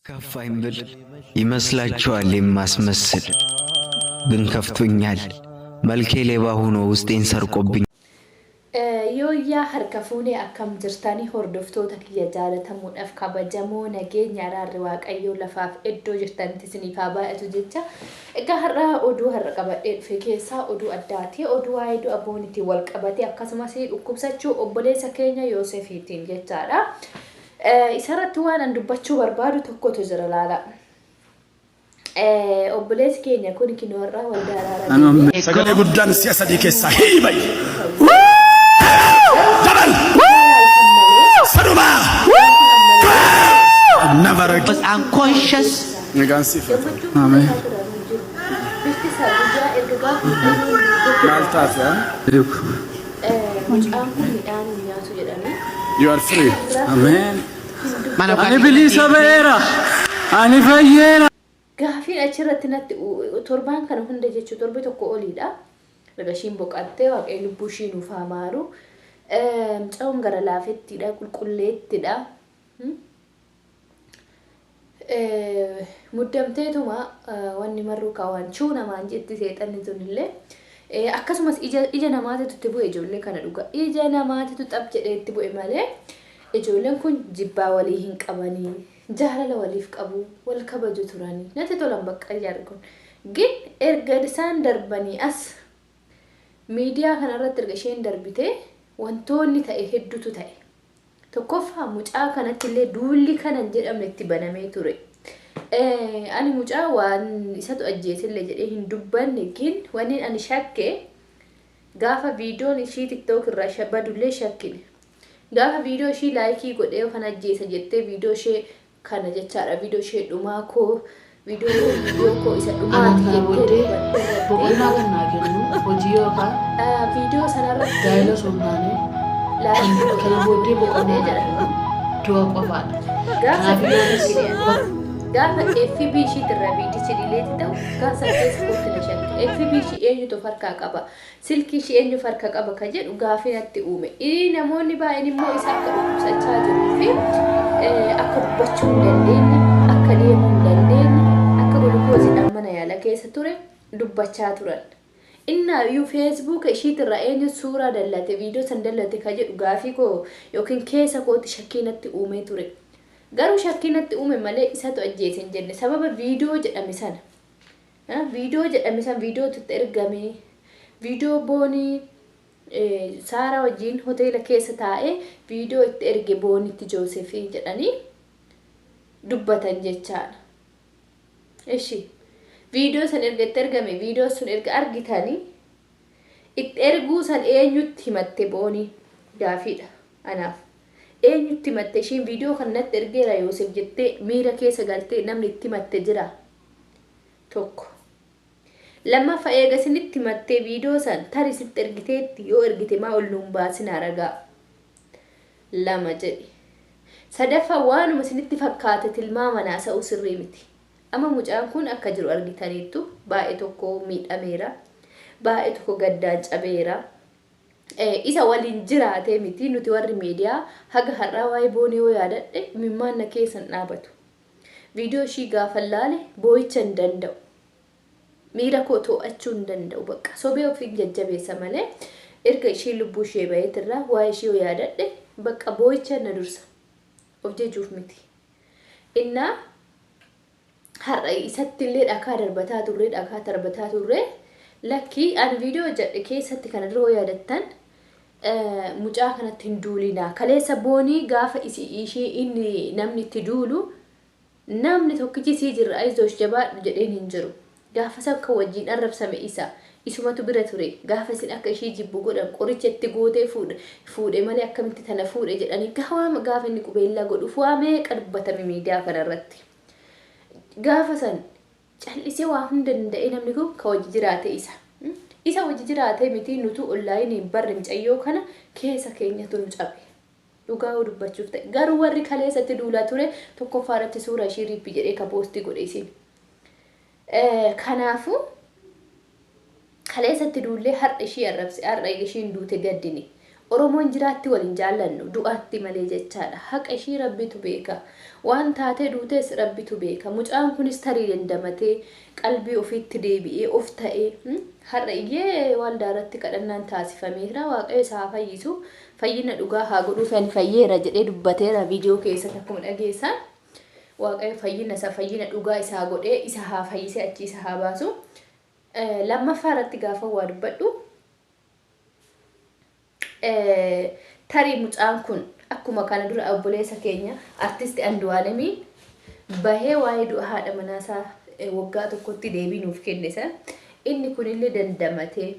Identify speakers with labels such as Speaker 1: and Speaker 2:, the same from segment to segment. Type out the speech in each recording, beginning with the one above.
Speaker 1: ከፋኝ ብል ይመስላችኋል የማስመስል ግን ከፍቶኛል መልኬ ሌባ ሆኖ ውስጤን ሰርቆብኝ
Speaker 2: Yooyyaa harka fuunee akkam jirtanii hordoftoota kiyya jaalatamuudhaaf kabajamoo nageenya araarri waaqayyoo lafaaf iddoo jirtanitti isiniif haa baay'atu jecha egaa har'a oduu har'a qabadhee dhufe keessaa oduu addaati oduu waa'ee du'a booniitiin wal qabatee akkasumas dhukkubsachuu obboleessa keenya Yoosefiitiin jechaadha isarratti waan an dubbachuu barbaadu tokkotu jira laala obboleessi keenya kun kinoorraa waldaa Araraa
Speaker 3: sagalee guddaan siyaasa keessaa hiibai never was unconscious. Amen. You are free. Amen. I believe Sabera. I fayera.
Speaker 2: Gaafiin achirratti natti torbaan kana hunda jechuun torbi tokko oliidha. Lagashiin boqattee waaqee lubbuu ishii nuuf hamaaru. Caawun gara laafettidha qulqulleettidha. Muddamteetuma wanni marruu kaawwanchuu namaan jetti seexanni sunillee akkasumas ija namaatitu itti bu'e ijoollee kana dhuga ija namaatitu xab jedhee itti bu'e malee ijoolleen kun jibbaa walii hin qabanii jaalala waliif qabu wal kabaju turanii natti tolan bakka ijaarkun gin erga isaan darbanii as miidiyaa kanarratti erga isheen darbite wantoonni ta'e hedduutu ta'e tokkoffaa mucaa kanatti illee duulli kanan jedhamne itti banamee ture. Ani mucaa waan isatu ajjeesillee jedhee hin dubbanne gin wanni ani shakke gaafa viidiyoon ishii TikTok irraa shabadullee shakkine. Gaafa viidiyoo ishii laayikii godhee kan ajjeesa jettee viidiyoo ishee kana jechaadha viidiyoo ishee dhumaa koo viidiyoo koo isa dhumaati jettee
Speaker 4: boqonnaa kan naa kennu hojii yookaan
Speaker 2: viidiyoo sanarratti
Speaker 4: gaa'ela somnaanii kana booddee boqonnee jedhama du'a qofaadha.
Speaker 2: Gaafa FB ishii biidichi dileeti ta'u gaafa Facebook ni shakke FB ishii eenyutu farkaa qaba silkii ishii eenyu farka qaba ka jedhu gaafii natti uume namoonni baay'een immoo isa akka dhukkubsachaa jiruu fi akka dubbachuu hin dandeenye akka deemuu hin dandeenye akka gulukooziidhaan mana yaala keessa ture dubbachaa turan. Innaayyuu Facebook ishiitirra eenyu suuraa dallate viidiyoo san dallate ka jedhu gaafii koo yookiin keessa kootti shakkii natti uumee ture. Garuu shakkii natti uume malee isatu ajjeese hin jenne sababa viidiyoo jedhame sana. Viidiyoo jedhame sana viidiyootu itti ergame viidiyoo boonii Saaraa wajjin hoteela keessa taa'ee viidiyoo itti erge boonitti Joosefii jedhanii dubbatan jechaadha. Ishi viidiyoo san erga itti ergame viidiyoo sun erga argitanii itti erguu san eenyutti himatte boonii gaafiidha anaaf. Eenyutti himatte ishiin viidiyoo kanatti ergeera Yoosef jettee miira keessa galtee namni itti himatte jira tokko. Lammaffaa eega isinitti himattee viidiyoo san tarisitti ergiteetti yoo ergite maa ol nuun baasinaa ragaa lama jedhi. Sadaffaa waanuma isinitti fakkaate tilmaama naasa'u sirrii miti. Amma mucaan kun akka jiru argitaniittu baay'ee tokko miidhameera baay'ee tokko gaddaan cabeera. Isa waliin jiraatee miti nuti warri miidiyaa haga har'aa waa'ee boonii yoo yaadadhe mimmaan na keessan dhaabatu. Viidiyoo ishii gaafa laale boo'icha hin danda'u. Miira koo to'achuu hin danda'u bakka sobee ofiin jajjabeessa malee erga ishii lubbuu ishee baheetirraa waa'ee ishii yoo yaadadhe bakka boo'icha na dursa of jechuuf miti. Innaa har'a isatti illee dhakaa darbataa turre lakkii an viidiyoo jedhe keessatti kana dura yaadattan mucaa kanatti hin duulinaa kaleessa boonii gaafa ishii inni namni itti duulu namni tokkichi sii jirra aizosh jabaadhu jedheen hin jiru gaafa san kan wajjiin arrabsame isumatu bira ture gaafa isin akka ishii jibbu godhan qoricha itti gootee fuudhe malee akkamitti tana fuudhe jedhanii gaafa inni qubeellaa godhuuf waamee dubbatame miidiyaa kanarratti gaafa san callisee waa hunda danda'e namni kun ka wajji jiraate isa wajji jiraate miti nutu onlaayiniin barre micayyoo kana keessa keenyatu nu cabe dhugaa dubbachuuf ta'e garuu warri kaleessatti duulaa ture tokkoffaarratti suuraa ishii riippi jedhee ka poostii godhe isin kanaafu kaleessatti duullee har'a ishii arrabse har'a ishiin duute gaddini Oromoon jiraatti waliin jaallannu du'aatti malee jechaadha. Haqa ishii rabbitu beeka. Waan taatee duutees rabbitu beeka. Mucaan kunis tarii dandamatee qalbii ofiitti deebi'ee of ta'ee har'a iyyee waldaa irratti kadhannaan taasifameera. Waaqayyo isaa fayyisu. Fayyina dhugaa haa godhuuf ani fayyeera jedhee dubbateera viidiyoo keessatti akkuma dhageessan. Waaqayyo fayyina dhugaa isaa godhee isa haa fayyisee achi isa haa baasu. Lammaffaa irratti gaafa waa dubbadhu. Tarii mucaan kun akkuma kana dura obboleessa keenya artisti Andu'aalemiin bahee waa'ee du'a haadha manaasaa waggaa tokkotti deebii nuuf kennisa. Inni kunillee dandamatee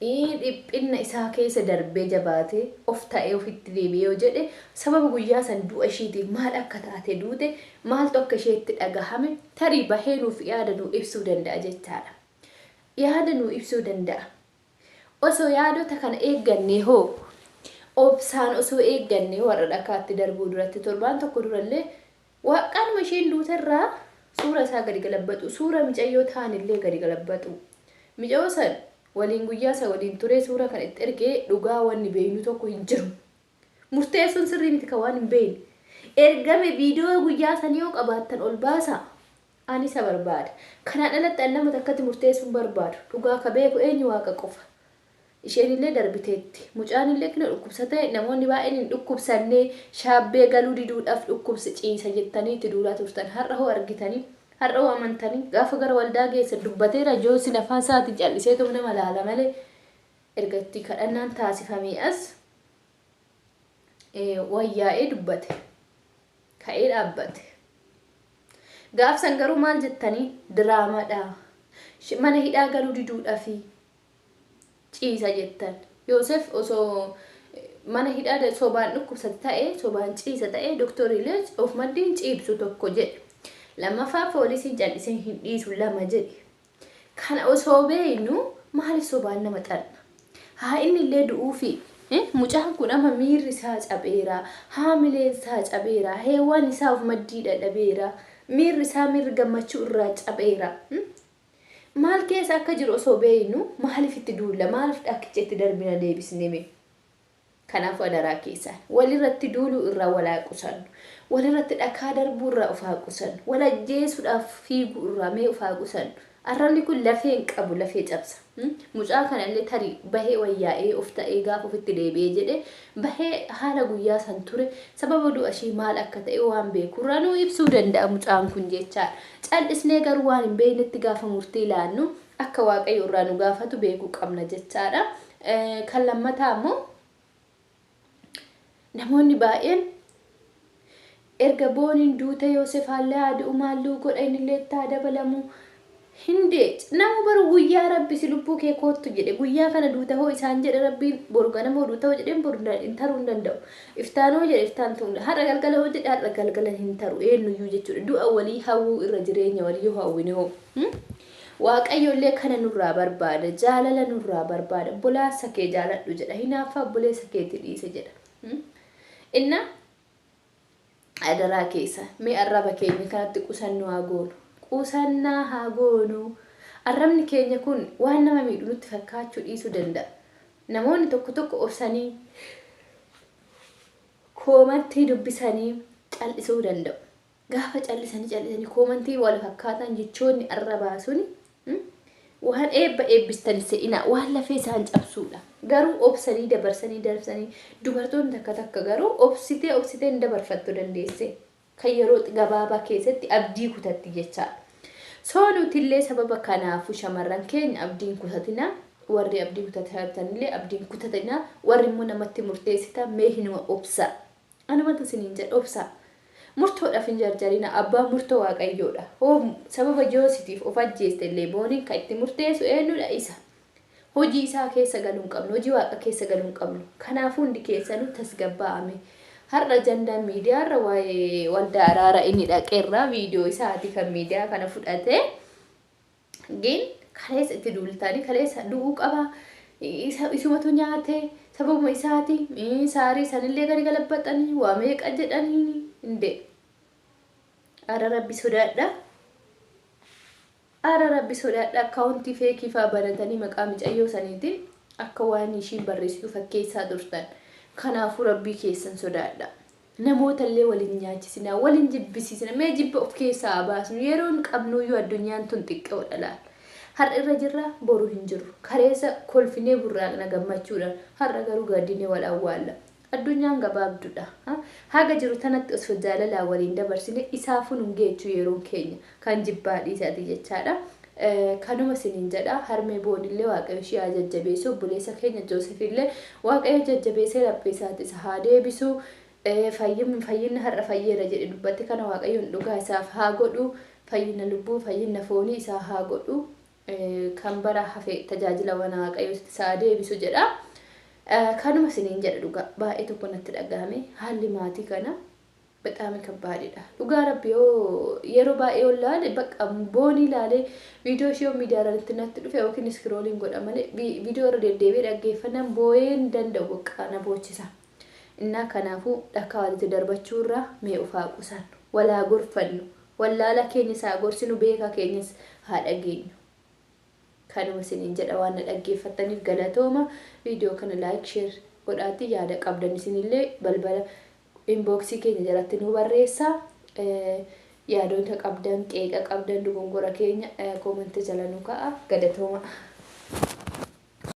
Speaker 2: dhiphinna isaa keessa darbee jabaatee of ta'ee ofitti deebi'ee yoo jedhe sababa guyyaa san du'a ishiitiif maal akka taate duute maaltu akka isheetti dhagahame tarii bahee nuuf yaada nuu ibsuu danda'a jechaadha. Yaada nuu ibsuu danda'a. Osoo yaadota kana eeggannee hoo obsaan osoo eeggannee warra dhakaatti darbuu duratti torbaan tokko durallee waaqaanuma isheen duuterraa suura isaa gadi galabbatu suura micayyoo ta'anillee gadi galabbatu. Micayyoo san waliin guyyaa isa waliin ture suura kan itti ergee dhugaa wanni beeynu tokko hin jiru. Murteessuun sirrii miti kan waan hin beeyne. Ergame viidiyoo guyyaa sanii yoo qabaattan ol baasa. Ani isa barbaada. Kanaan alatti nama takkatti murteessuun barbaadu. Dhugaa ka beeku eenyu waaqa qofa. Isheenillee darbiteetti. Mucaanillee kana dhukkubsatee namoonni baay'een hin dhukkubsannee shaabbee galuu diduudhaaf dhukkubsa ciisa jettanii itti duulaa turtan. Har'a hoo argitanii har'a hoo amantanii gaafa gara waldaa geessa dubbateera joosin afaan isaatiin callisee tum nama laala malee ergatti kadhannaan taasifamee as wayyaa'ee dubbate. Ka'ee dhaabbate. Gaafsan garuu maal jettanii diraamaadha. Mana hidhaa galuu diduudhaafi ciisa jettan. Yoosef osoo mana hidhaa sobaan dhukkubsate ta'ee sobaan ciisa ta'ee doktoriilee of maddiin ciibsu tokko jedhe. Lammaffaa poolisiin callisee hin dhiisu lama jedhe. Kana osoo beeynu maaliif sobaan nama xanna? Haa inni illee du'uufi mucaan kun ama miirri isaa cabeera. Haamileen isaa cabeera. Heewwan isaa of maddii dhadhabeera. Miirri isaa miirri gammachuu irraa cabeera. Maal keessa akka jiru osoo beeynu maaliif itti duulla? Maaliif dhakkichetti darbina deebisneme? Kanaaf adaraa keessaan walirratti duuluu irraa walaa qusannu. Walirratti dhakaa darbuu irraa of haa qusannu. Wal ajjeesuudhaaf fiiguu irraa mee of haa qusannu. Arrabni kun lafee hin qabu, lafee cabsa. Mucaa kanallee tarii bahee wayyaa'ee of ta'ee gaafa ofitti deebi'ee jedhe bahee haala guyyaa san ture sababa du'a ishii maal akka ta'e waan beeku irraa nuu ibsuu danda'a mucaan kun jechaadha. Callisnee garuu waan hin beeknetti gaafa murtii ilaannu akka waaqayyo irraa nu gaafatu beekuu qabna jechaadha. Kan lammataa immoo namoonni baay'een erga booniin duute Yoosef haallee haadha maalluu godha innillee itti haa dabalamu. Hindee nama baru guyyaa rabbi si lubbuu kee koottu jedhe guyyaa kana duuta hoo isaan jedhe rabbiin borgana moo duuta hoo jedheen borgana hin taruu hin danda'u. Iftaan hoo jedhe iftaan ta'uu har'a galgala hoo jedhe har'a galgala hin taru eenyuyyuu jechuudha. Du'a walii hawwuu irra jireenya walii yoo hawwine hoo. Waaqayyollee kana nurraa barbaada jaalala nurraa barbaada obboleessa kee jaaladhu jedha hinaafa obboleessa keetti dhiise jedha. Inna adaraa keessa mee arraba keenya kanatti qusannoo haa goonu. Qusannaa haa goonu. Arrabni keenya kun waan nama miidhu nutti fakkaachuu dhiisuu danda'a. Namoonni tokko tokko obsanii koomantii dubbisanii callisuu danda'u. Gaafa callisanii koomantii wal fakkaatan jechoonni arrabaa suni waan eebba eebbistan se'ina waan lafee isaan cabsuudha. Garuu obsanii dabarsanii dubartoonni takka takka garuu obsitee hin dabarfattu dandeesse. Kan yeroo gabaabaa keessatti abdii kutatti jecha. Soo nutillee sababa kanaafu shamarran keenya abdiin kutatina warri abdii kutatanillee abdiin kutatina warri immoo namatti murteessita mee hinuma obsa. Anumatu isiniin jedha obsa. Murtoodhaaf hin jarjarina abbaa murtoo waaqayyoodha. Hoo sababa joositiif of ajjeeste illee booniin kan itti murteessu eenyudha isa. Hojii isaa keessa galuu hin qabnu, hojii waaqa keessa galuu hin qabnu. Kanaafuu hundi keessanuu tasgabbaa'ame. Har'a jandaan miidiyaarra waa'ee waldaa Araaraa inni dhaqeerraa viidiyoo isaati kan miidiyaa kana fudhate. Gin kaleessa itti duultaanii kaleessa du'uu qaba. Isumatu nyaate sababuma isaati saarii sanillee gadi galabbaxanii waa meeqa jedhanii hinde. Ara rabbi sodaadha. Ara rabbi sodaadha akkaawuntii feekii fa'aa banatanii maqaa micayyoo saniitiin akka waan ishiin barreessitu fakkeessaa turtan. Kanaafuu rabbii keessan sodaadha. Namoota illee waliin nyaachisina, waliin jibbisiisina. Mee jibba of keessaa baasnu yeroon qabnuyyuu addunyaan tun xiqqoodha laal. Har'a irra jirra boru hin jiru. Kareessa kolfinee burraaqna gammachuudhaan har'a garuu gaddinee wal awwaalla. Addunyaan gabaabduudha. Haga jiru tanatti osoo jaalalaa waliin dabarsine isaafuu nun geechuu yeroon keenya kan jibbaa dhiisaati jechaadha. Kanuma siniin jedha harmee boonillee waaqayyo ishee haa jajjabeessu obboleessa keenya Joosefillee waaqayyo jajjabeessee lapheesaatis haa deebisu. Fayyinna har'a fayyeera jedhe dubbatti kana waaqayyoon dhugaa isaaf haa godhu. Fayyina lubbuu fayyina foonii isaa haa godhu. Kan bara hafe tajaajila waaqayyo isaa deebisu jedha. Kanuma siniin jedha dhugaa baay'ee tokko natti dhagahame haalli maatii kana በጣም ከባድዳ ዱጋ ረቢዮ የሮ ባኤ ወላለ በቃ ቦኒ ላለ ቪዲዮ ሺዮ ሚዲያ ረንትነት ዱፈ ወኪን ስክሮሊንግ ጎዳ ማለ ቪዲዮ ረደ ዴቪ ደገፈናን ቦዬን ደንደው በቃ ነቦችሳ እና ከናፉ ዳካዋል ተደርበቹራ ሜኡፋ ቁሳን ወላ ጎርፈን ወላላ ኬኝሳ ጎርሲኑ ቤካ ኬኝስ ሃደገኝ ካኑ መስኒን ጀዳዋን ደገፈተኒ ገለቶማ ቪዲዮ ከነ ላይክ ሼር ጎዳቲ ያደ ቀብደን ሲኒሌ በልበለ inboxii keenya jalatti nu barreessa yaadota qabdan qeeqa qabdan dogongora keenya koomenti jala nu ka'a galatooma